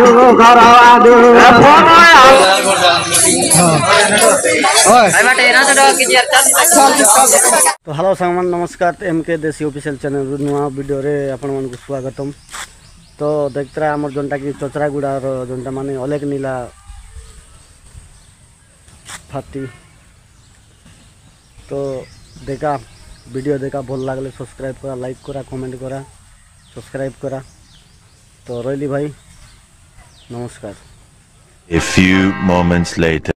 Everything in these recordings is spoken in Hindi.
घर आलू तो हेलो सांगमान नमस्कार एमके देसी ऑफिशियल चैनल नुआ वीडियो रे आपण मन को स्वागतम। तो देखते रहा आमर जोनटा कि चचरागुड़ार जोनटा माने अलेक नीला फाटी तो देखा वीडियो देखा भल लगले सब्सक्राइब करा, लाइक करा, कमेंट करा, सब्सक्राइब करा। तो रही भाई नमस्कार। A few moments later.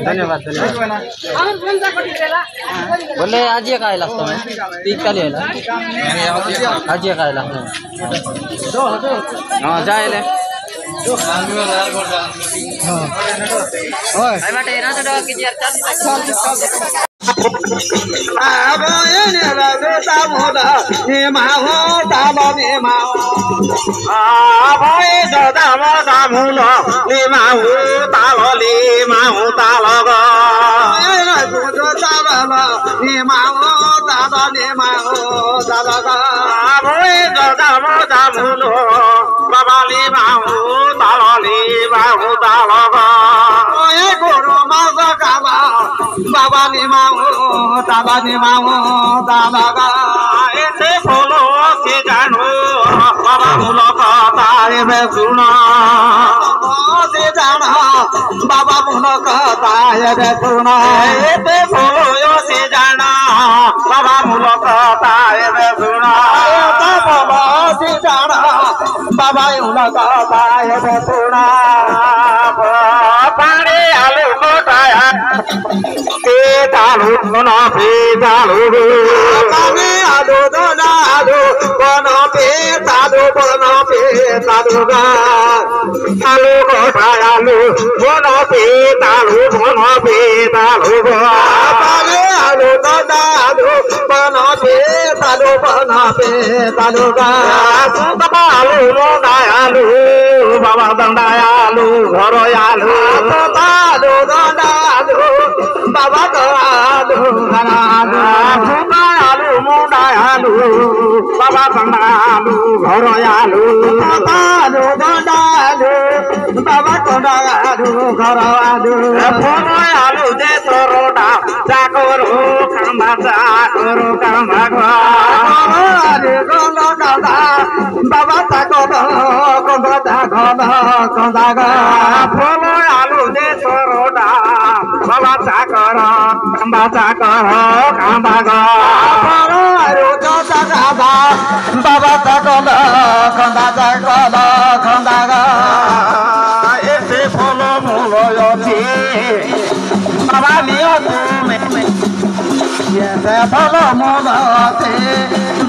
धन्यवाद बोले आज ये काय लागतो मैं पीक का लिहिला आज ये काय लागतो हां जायले हां काय वाटे ना तो किती अर्थ आबोने राजा मोदा हे माहो दाबा ने माहो आबोए दादा मोदा मुलो ने माहो तालले माहो तालग ए जो दाबा ने माहो दादा ने माहो दालग आबोए दादा मोदा मुलो बाबाले माहो तालले माहो तालग ओए गोरो मागा काबा बाबा ने माहो दादा ने माहो दालग ऐसे बोलो से जानो बाबा मुलो तारे में सुना से जाना बाबा मुलो तारे में सुना ऐसे बोलो से जाना बाबा मुलो तारे में सुना बाबा से जाना बाबा मुलो तारे में सुना पानी आलू मोटाया पेटालू कोना पेटालू पानी आलू दोना आलू कोना पेटालू गा आलू मोटायालू कोना पेटालू गा पानी आलू दोना आलू कोना पेटालू गा बाबा आलू मोटायालू बाबा दंडायालू घरोयालू आलू दोनालू बाबा आलू घरालू आलू मोडायालू बाबा दंडालू घरोयालू आलू दोनालू बाबा कोडायालू घरोयालू फोनयालू जे तोरोडा चाकोरो कामा चाकोरो कामा आलू गोलो दादा बाबा चाकोरो कोंदा कोंदा फोनयालू जे तोरोडा बाबा चाकर कांबागा रो जो दादा बाबा चाकर कांबागा ऐसे फलो मुलो योची बाबा लियो तुम्हें ऐसे फलो मुलो योची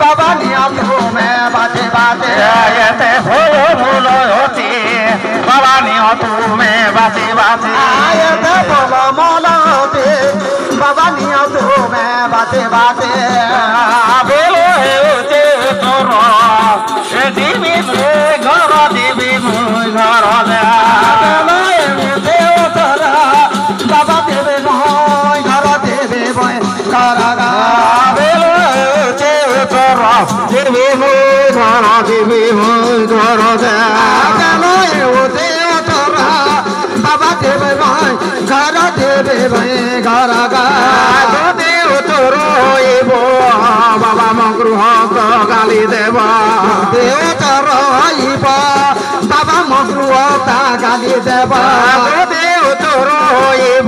बाबा लियो तुम्हें बाते ऐसे फलो मुलो योची बाबा लियो तुम्हें बाते ऐसे फलो मुलो योची बाबा लियो तुम्हें बाते बोलो हे उचे तोरो दिवी घर दिवी घर बोलो हे उचे तोरो দেবে মই ঘর দেবে মই ঘর তোরা বাবা দেবে ভাই ঘর দেবে ভাই ঘর দেও তোর হইব বাবা মগৃহ গালি দেব দেও তোর হইব বাবা মগৃহ গালি দেব দেও তোর হইব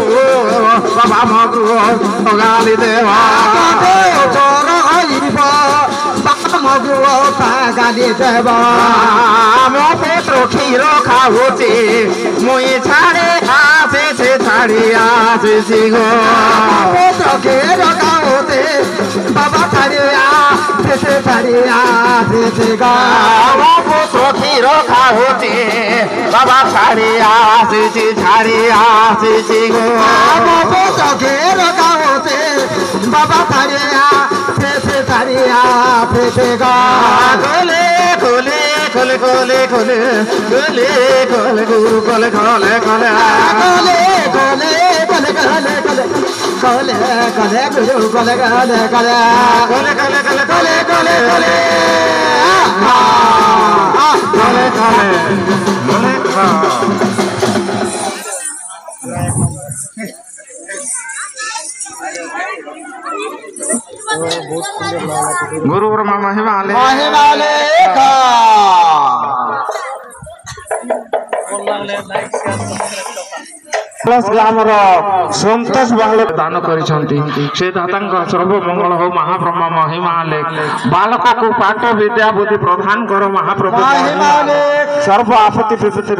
বাবা মগৃহ গালি দেব দেও তোর হইব বাবা মগৃহ গালি দেব মো পেট্র ক্ষীর খাওছে মুই ছাড়ে আসেছে ছাড়ি আসেছি গো পেট্র ক্ষীর খাওছে বাবা ছাড়িয়া আসেছে ছাড়িয়া আসেছে গো মো পেট্র ক্ষীর খাওছে বাবা ছাড়িয়া আসেছে ছাড়িয়া আসেছি গো মো পেট্র ক্ষীর খাওছে বাবা ছাড়িয়া আসেছে ছাড়িয়া আসেছে গো কোলে কোলে কোলে কোলে কোলে কোলে কোলে গুরু কোলে কোলে কোলে কোলে কোলে কোলে কোলে কোলে কোলে কোলে গুরু কোলে কোলে কোলে কোলে কোলে কোলে কোলে কোলে কোলে কোলে কোলে কোলে गुरु ब्रह्मा महिमाले महिमाले ग्रामर संतोष बालक दान करिसंती से दातांग सर्व मंगल हो महाब्रह्मा महिमाले बालक को पाठ विद्या बुद्धि प्रदान करो महाप्रभु महिमाले सर्व आपत्ति विपत्ति